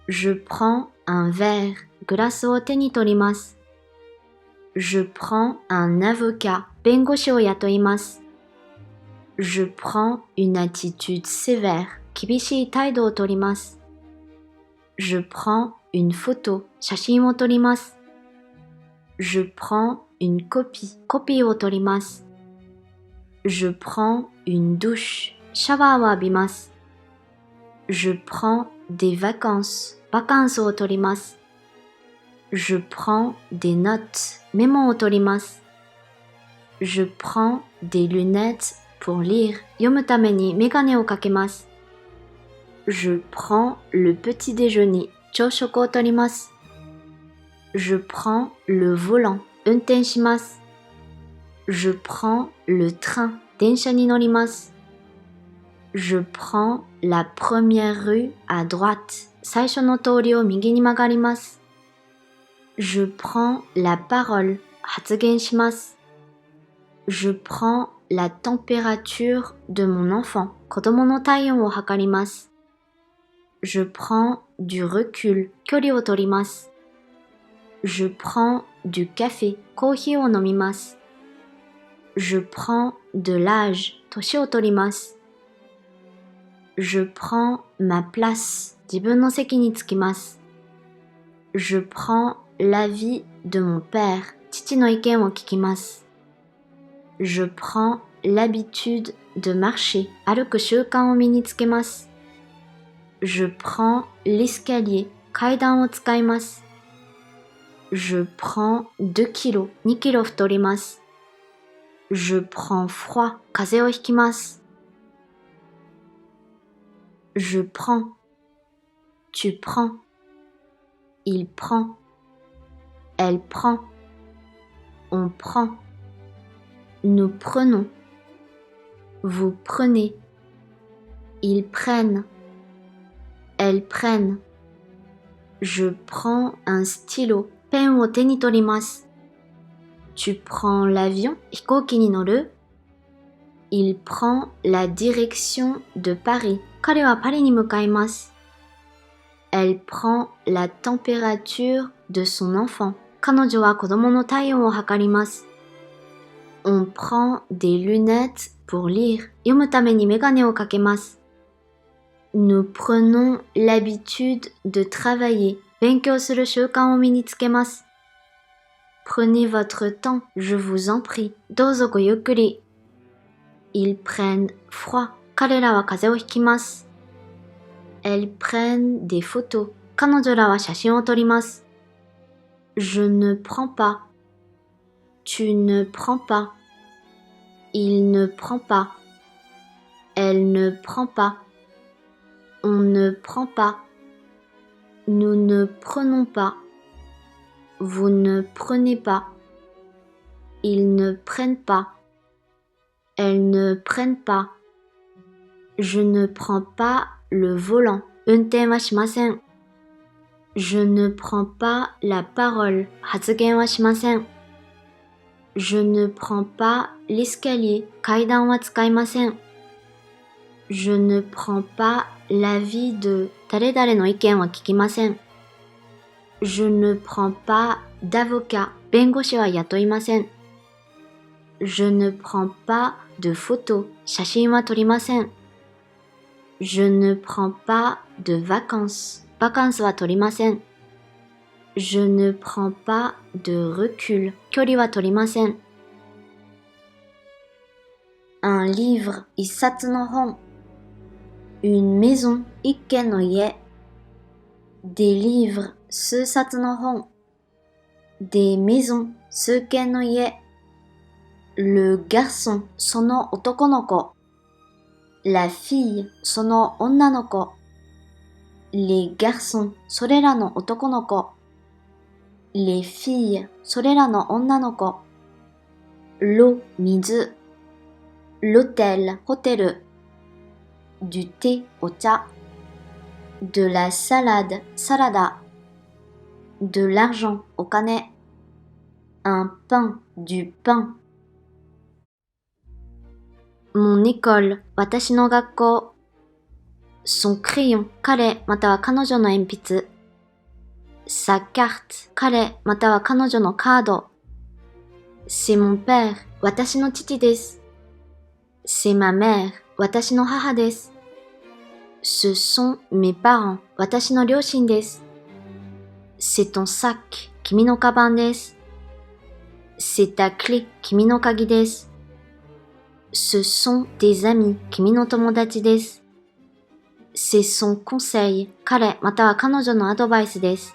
Je prends un verre, グラスを手に取ります。Je prends un avocat, 弁護士を雇います。Je prends une attitude sévère, 厳しい態度をとります。Je prends une photo, 写真を撮ります。Je prends une copie, コピーを取ります。Je prends une douche, シャワーを浴びます。Je prends des vacances, バカンスを取ります。Je prends des notes, メモを取ります。Je prends des lunettes pour lire, 読むためにメガネをかけます。Je prends le petit déjeuner, 朝食を取ります。Je prends le volant, 運転します。Je prends le train, 電車に乗ります。Je prends la première rue à droite, 最初の通りを右に曲がります。Je prends la parole, 発言します。Je prends la température de mon enfant, 子供の体温を測ります。Je prends du recul, 距離を取ります。Je prends du café, コーヒーを飲みます。Je prends de l'âge, 年を取ります。Je prends ma place, 自分の席に着きます。Je prends l'avis de mon père, 父の意見を聞きます。Je prends l'habitude de marcher, 歩く習慣を身につけます。Je prends l'escalier, 階段を使います。Je prends 2 kilos, 2キロ太ります。Je prends froid, 風邪をひきます。Je prends, tu prends, il prend, elle prend, on prend, nous prenons, vous prenez, ils prennent, elles prennent. Je prends un stylo, ペンを手に取ります。Tu prends l'avion, 飛行機に乗る。Il prend la direction de Paris, 彼はパリに向かいます。Elle prend la température de son enfant, 彼女は子供の体温を測ります。On prend des lunettes pour lire, 読むためにメガネをかけます。Nous prenons l'habitude de travailler, 勉強する習慣を身につけます。Prenez votre temps, je vous en prie. どうぞごゆっくり。Ils prennent froid. 彼らは風邪をひきます。Elles prennent des photos. 彼女らは写真を撮ります。Je ne prends pas. Tu ne prends pas. Il ne prend pas. Elle ne prend pas. On ne prend pas. Nous ne prenons pas. Vous ne prenez pas. Ils ne prennent pas. Elles ne prennent pas. Je ne prends pas le volant. 運転はしません。Je ne prends pas la parole. 発言はしません。Je ne prends pas l'escalier. 階段は使いません。Je ne prends pas l'avis de 誰々の意見は聞きません。Je ne prends pas d'avocat. 弁護士は雇いません。Je ne prends pas de photos. 写真は撮りません。Je ne prends pas de vacances. バカンスは取りません。Je ne prends pas de recul. 距離は取りません。Un livre. 一冊の本。Une maison. 一軒の家。Des livres. 数冊の本。Des maisons. 数軒の家。Le garçon. その男の子。La fille. その女の子。Les garçons. それらの男の子。Les filles. それらの女の子。L'eau. 水。L'hôtel. ホテル。Du thé. お茶。De la salade. サラダ。De l'argent. お金。Un pain. Du pain. Mon école. 私の学校。Son crayon. 彼または彼女の鉛筆。sa carte 彼または彼女のカード C'est mon père 私の父です C'est ma mère 私の母です Ce sont mes parents 私の両親です C'est ton sac 君のカバンです C'est ta clé 君の鍵です Ce sont tes amis 君の友達です C'est son conseil 彼または彼女のアドバイスです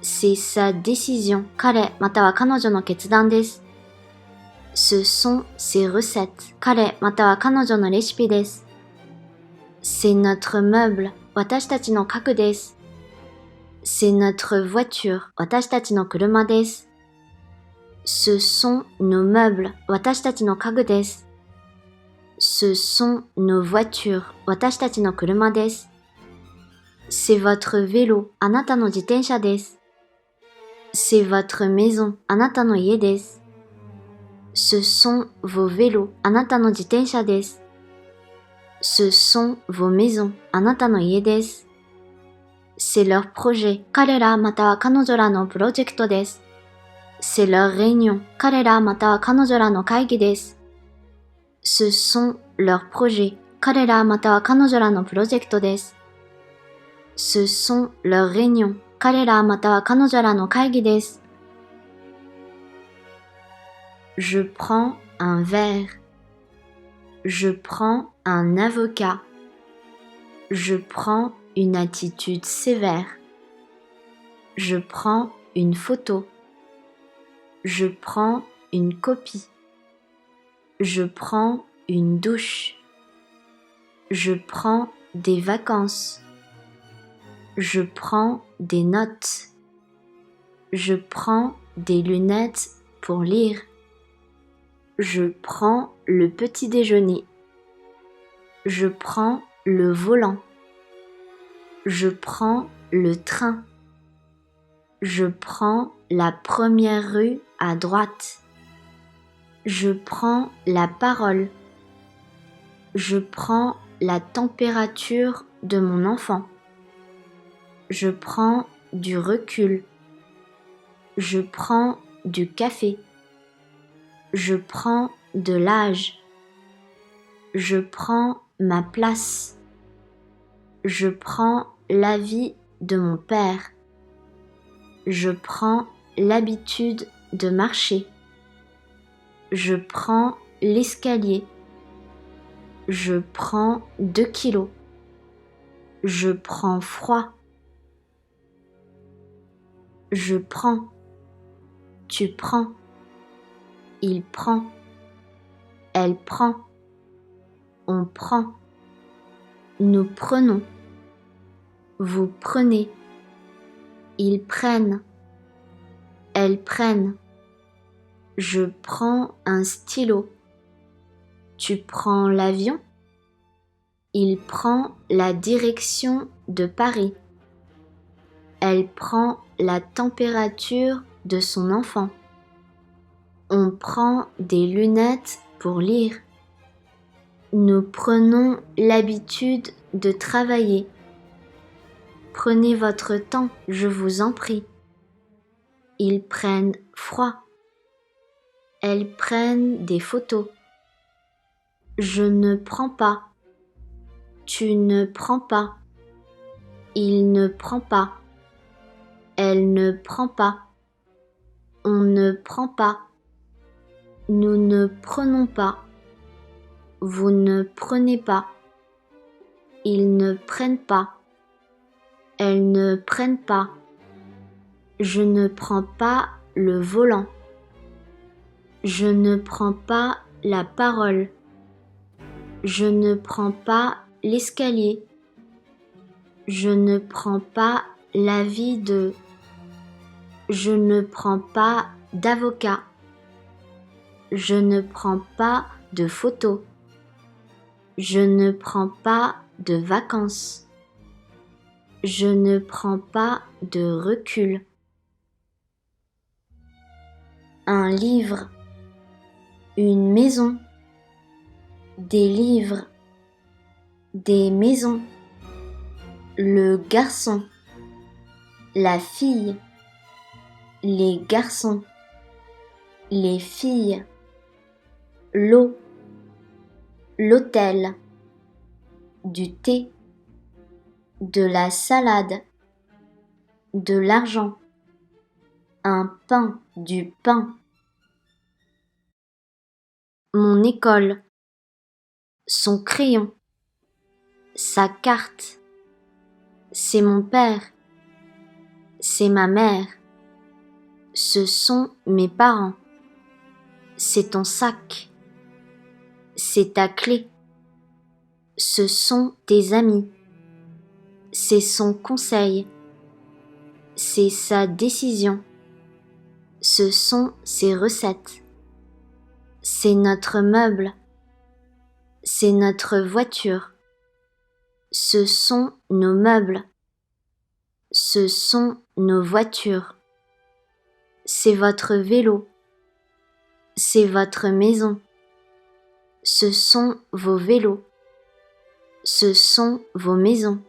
C'est sa décision 彼または彼女の決断です Ce sont ses recettes 彼または彼女のレシピです C'est notre meuble 私たちの家具です C'est notre voiture 私たちの車です Ce sont nos meubles 私たちの家具です Ce sont nos voitures 私たちの車です C'est votre vélo あなたの自転車です C'est votre maison あなたの家です Ce sont vos vélos あなたの自転車です Ce sont vos maisons あなたの家です C'est leur projet 彼らまたは彼女らのプロジェクトです C'est leur réunion 彼らまたは彼女らの会議です Ce sont leurs projets 彼らまたは彼女らのプロジェクトです Ce sont leurs réunions 彼らまたは彼女らの会議です Je prends un verre Je prends un avocat Je prends une attitude sévère Je prends une photo Je prends une copie Je prends une douche Je prends des vacances Je prends des notes Je prends des lunettes pour lire Je prends le petit déjeuner Je prends le volant Je prends le train Je prends la première rue à droite Je prends la parole Je prends la température de mon enfant Je prends du recul Je prends du café Je prends de l'âge Je prends ma place Je prends l'avis de mon père Je prends l'habitude de marcher Je prends l'escalier Je prends 2 kilos Je prends froid Je prends Tu prends Il prend Elle prend On prend Nous prenons Vous prenez Ils prennent Elles prennent Je prends un stylo Tu prends l'avion Il prend la direction de Paris Elle prend la température de son enfant On prend des lunettes pour lire Nous prenons l'habitude de travailler Prenez votre temps, je vous en prie Ils prennent froid Elles prennent des photos Je ne prends pas Tu ne prends pas Il ne prend pas Elle ne prend pas On ne prend pas Nous ne prenons pas Vous ne prenez pas Ils ne prennent pas Elles ne prennent pas Je ne prends pas le volant Je ne prends pas la parole Je ne prends pas l'escalier Je ne prends pas l'avis de Je ne prends pas d'avocat Je ne prends pas de photos Je ne prends pas de vacances Je ne prends pas de recul Un livre Une maison Des livres Des maisons Le garçon la fille, les garçons, les filles, l'eau, l'hôtel, du thé, de la salade, de l'argent, un pain, du pain. Mon école, son crayon, sa carte, c'est mon père, c'est ma mère, ce sont mes parents, c'est ton sac, c'est ta clé, ce sont tes amis, c'est son conseil, c'est sa décision, ce sont ses recettes, c'est notre meuble, c'est notre voiture, ce sont nos meubles, ce sont nos voitures, c'est votre vélo, c'est votre maison, ce sont vos vélos, ce sont vos maisons,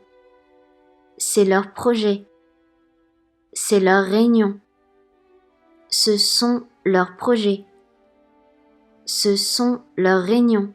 c'est leur projet, c'est leur réunion, ce sont leurs projets, ce sont leurs réunions,